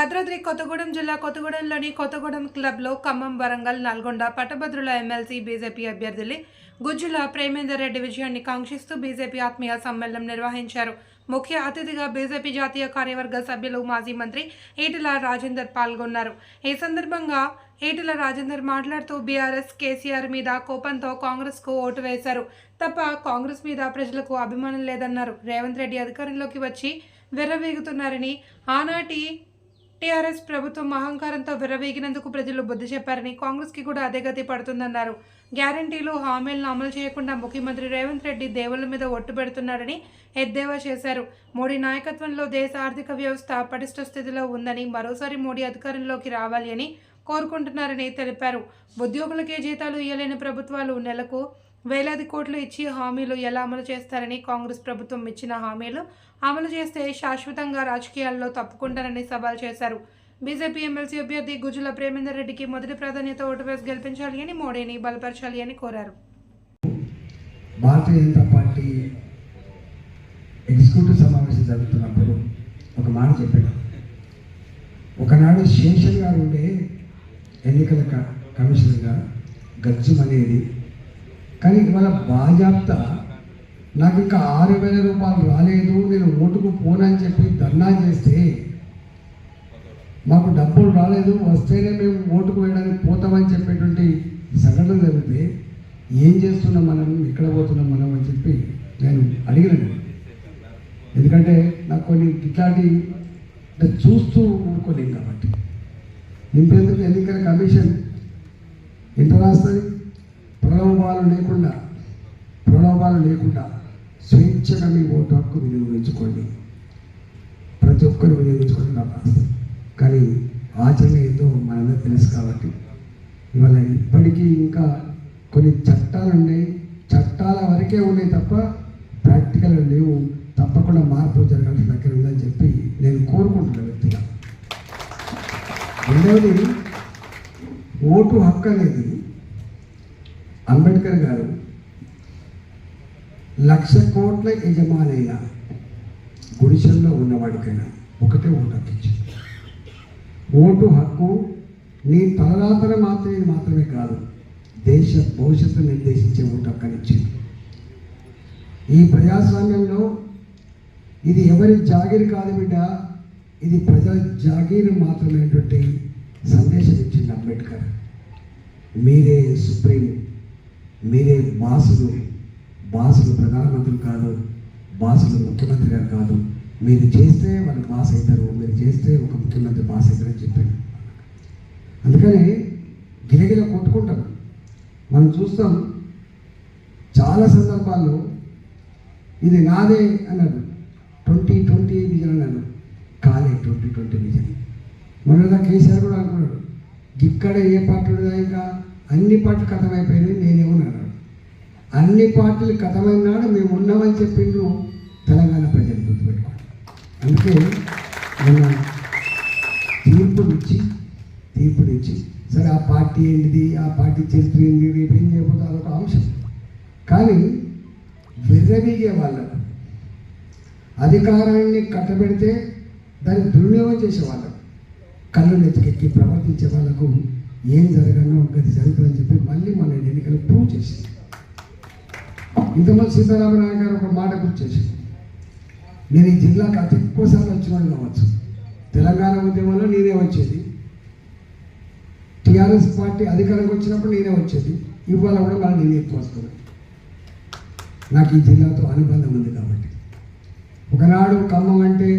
భద్రాద్రి కొత్తగూడెం జిల్లా కొత్తగూడెంలోని కొత్తగూడెం క్లబ్లో ఖమ్మం, వరంగల్, నల్గొండ పట్టభద్రుల ఎమ్మెల్సీ బీజేపీ అభ్యర్థులు గుజ్జుల ప్రేమేందర్ రెడ్డి విజయాన్ని కాంక్షిస్తూ బీజేపీ ఆత్మీయ సమ్మేళనం నిర్వహించారు. ముఖ్య అతిథిగా బీజేపీ జాతీయ కార్యవర్గ సభ్యులు మాజీ మంత్రి ఈటెల రాజేందర్ పాల్గొన్నారు. ఈ సందర్భంగా ఈటెల రాజేందర్ మాట్లాడుతూ బీఆర్ఎస్ కేసీఆర్ మీద కోపంతో కాంగ్రెస్కు ఓటు వేశారు తప్ప కాంగ్రెస్ మీద ప్రజలకు అభిమానం లేదన్నారు. రేవంత్ రెడ్డి అధికారంలోకి వచ్చి విర్రవీగుతున్నారని, ఆనాటి టీఆర్ఎస్ ప్రభుత్వం అహంకారంతో విర్రవీగినందుకు ప్రజలు బుద్ధి చెప్పారని, కాంగ్రెస్కి కూడా అదే గతి పడుతుందన్నారు. గ్యారంటీలు, హామీలను అమలు చేయకుండా ముఖ్యమంత్రి రేవంత్ రెడ్డి దేవుళ్ల మీద ఒట్టు పెడుతున్నారని ఎద్దేవా చేశారు. మోడీ నాయకత్వంలో దేశ ఆర్థిక వ్యవస్థ పటిష్ట స్థితిలో ఉందని, మరోసారి మోడీ అధికారంలోకి రావాలి అని కోరుకుంటున్నారని తెలిపారు. ఉద్యోగులకే జీతాలు ఇయ్యలేని ప్రభుత్వాలు నెలకు వేలాది కోట్లు ఇచ్చి హామీలు ఎలా అమలు చేస్తారని, కాంగ్రెస్ ప్రభుత్వం ఇచ్చిన హామీలు అమలు చేస్తే శాశ్వతంగా రాజకీయాల్లో తప్పుకుంటారని సవాల్ చేశారు. బీజేపీ ఎమ్మెల్సీ అభ్యర్థి గుజ్జుల ప్రేమేందర్ రెడ్డికి మొదటి ప్రాధాన్యత ఓటు వేసి గెలిపించాలి అని, మోడీని బలపరచాలి అని కోరారు. భారతీయ జనతా పార్టీ ఎగ్జిక్యూటివ్ సమావేశం జరుగుతున్నప్పుడు ఒక మాట చెప్పాడు. ఒకనాడు శేషన్ గారు ఉండే ఎన్నికల కమిషనర్గా గజ్జుమనేది, కానీ ఇవాళ బాజాప్తా నాకు ఇంకా 6,000 రూపాయలు రాలేదు, నేను ఓటుకు పోనని చెప్పి ధర్నా చేస్తే, మాకు డబ్బులు రాలేదు, వస్తేనే మేము ఓటుకు వేయడానికి పోతామని చెప్పేటువంటి సంఘటన జరిగితే ఏం చేస్తున్నాం మనం, ఎక్కడ పోతున్నాం మనం అని చెప్పి నేను అడిగినాను. ఎందుకంటే నాకు కొన్ని ఇట్లాంటి చూస్తూ ఊరుకోలేం కాబట్టి. ఇంపెందుకు ఎన్నికల కమిషన్ ఎంత రాస్తుంది? ప్రలోభాలు లేకుండా స్వేచ్ఛగా మీ ఓటు హక్కు వినియోగించుకోండి, ప్రతి ఒక్కరు వినియోగించుకోండి నాకు రాస్తుంది. కానీ ఆచరణ ఏదో మనందరూ తెలుసు కాబట్టి ఇవాళ ఇప్పటికీ ఇంకా కొన్ని చట్టాలు ఉన్నాయి, చట్టాల వరకే ఉన్నాయి తప్ప ప్రాక్టికల్ లేవు. తప్పకుండా మార్పు జరగాల్సిన దగ్గర ఉందని చెప్పి నేను కోరుకుంటున్నాను వ్యక్తిగా. రెండవది, ఓటు హక్కు అనేది అంబేద్కర్ గారు 1,00,000 కోట్ల యజమానైనా గుడిసెల్లో ఉన్నవాడికైనా ఒకటే ఓటు హక్కు ఇచ్చింది. ఓటు హక్కు నీ తలరాతన మాత్రమే కాదు, దేశ భవిష్యత్తు నిర్దేశించే ఓటు హక్కుని ఇచ్చింది. ఈ ప్రజాస్వామ్యంలో ఇది ఎవరి జాగీరు కాదు బిడ్డ, ఇది ప్రజల జాగీరు మాత్రమేటువంటి సందేశం ఇచ్చింది అంబేద్కర్. మీరే సుప్రీం, మీరే బాసులు ప్రధానమంత్రి కాదు, బాసులు ముఖ్యమంత్రి గారు కాదు. మీరు చేస్తే వాళ్ళు బాస్ అవుతారు, మీరు చేస్తే ఒక ముఖ్యమంత్రి బాస్ అవుతారని చెప్పారు. అందుకని గిలగిల కొట్టుకుంటారు. మనం చూస్తాం చాలా సందర్భాల్లో ఇది నాదే అన్నాడు, 2020 విజన్ అన్నాడు, కాలే 2020 విజన్. మొన్న కేసీఆర్ కూడా అనుకున్నాడు, ఇక్కడ ఏ పార్టీ ఇంకా అన్ని పార్టీలు కథమైపోయినాయి, నేనేమన్నాడు. అన్ని పార్టీలు కథమైనాడు, మేము ఉన్నామని చెప్పిండ్రు తెలంగాణ ప్రజలు, గుర్తుపెట్టుకోండి. అందుకే మన తీర్పునిచ్చి సరే ఆ పార్టీ ఏంటిది, ఆ పార్టీ చరిత్ర ఏంటి, రేపు ఏం చేయబోతుంది అదొక అంశం. కానీ విర్రవీగే వాళ్ళకు, అధికారాన్ని కట్టబెడితే దాన్ని దుర్వినియోగం చేసే వాళ్ళకు, కళ్ళు నెత్తికెక్కి ప్రవర్తించే వాళ్ళకు ఏం జరగనో గది జరుగుతుందని చెప్పి మళ్ళీ మన ఎన్నికలు ప్రూవ్ చేసింది. ఇంతమంది సీతారామరావు గారు ఒక మాట గుర్తు చేసింది, నేను ఈ జిల్లాకు అతి ఎక్కువసార్లు వచ్చినాను కావచ్చు, తెలంగాణ ఉద్యమంలో నేనే వచ్చేది, టీఆర్ఎస్ పార్టీ అధికారంకి వచ్చినప్పుడు నేనే వచ్చేది, ఇవాళ కూడా మళ్ళీ నేనే ఎక్కువ వస్తున్నాను. నాకు ఈ జిల్లాతో అనుబంధం ఉంది కాబట్టి. ఒకనాడు ఖమ్మం అంటే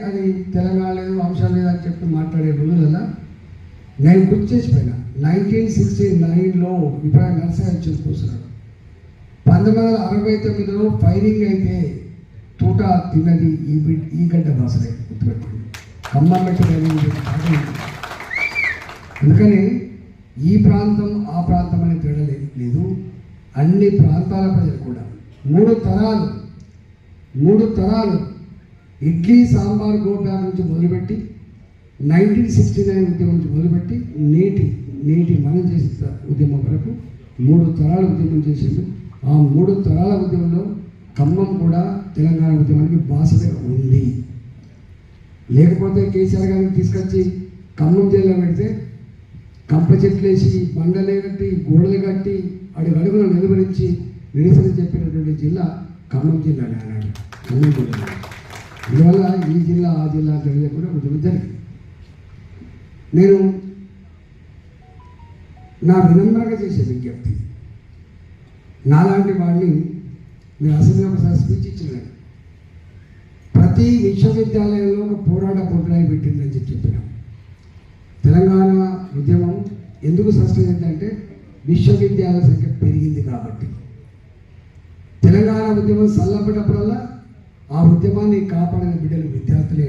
అది తెలంగాణ లేదు, అంశం లేదని చెప్పి మాట్లాడే రోజులలో నేను గుర్తు చేసిపోయినా. 1969లో ఇప్పుడు నర్సయ్య వచ్చి కూర్చున్నాడు. 1969లో ఫైరింగ్ అయితే తూట తిన్నది ఈ గడ్డ భాషలే, గుర్తుపెట్టుకుంది. ఖమ్మం పెట్టి. అందుకని ఈ ప్రాంతం ఆ ప్రాంతం అనే తేడా లేదు. అన్ని ప్రాంతాల ప్రజలు కూడా మూడు తరాలు ఇడ్లీ సాంబార్ గోబ్యాగ్ నుంచి మొదలుపెట్టి 1969 ఉద్యమం నుంచి మొదలుపెట్టి నేటి మనం చేసిన ఉద్యమం వరకు 3 తరాల ఉద్యమం చేసింది. ఆ 3 తరాల ఉద్యమంలో ఖమ్మం కూడా తెలంగాణ ఉద్యమానికి బాసగా ఉంది. లేకపోతే కేసీఆర్ గారిని తీసుకొచ్చి ఖమ్మం జైల్లో పెడితే కంప చెట్లు వేసి బండలే కట్టి గోడలు కట్టి అడుగడుగున నిలువరించి నిరసన చెప్పినటువంటి జిల్లా ఖమ్మం జిల్లా అన్నాడు. ఖమ్మం జిల్లా అందువల్ల ఈ జిల్లా ఆ జిల్లా తెలియకుండా ఉద్యమం జరిగింది. నేను నా వినమ్రంగా చేసే విజ్ఞప్తి, నాలాంటి వాడిని నేను అసెంబ్లీ ఒకసారి స్పీచ్ ఇచ్చినాను. ప్రతి విశ్వవిద్యాలయంలో ఒక పోరాట పోట్లాయి పెట్టిందని చెప్పినాం. తెలంగాణ ఉద్యమం ఎందుకు సస్టైన్ అయిందంటే విశ్వవిద్యాలయాల సంఖ్య పెరిగింది కాబట్టి. తెలంగాణ ఉద్యమం చల్లబడ్డప్పుడల్లా ఆ ఉద్యమాన్ని కాపాడిన బిడ్డలు విద్యార్థులే.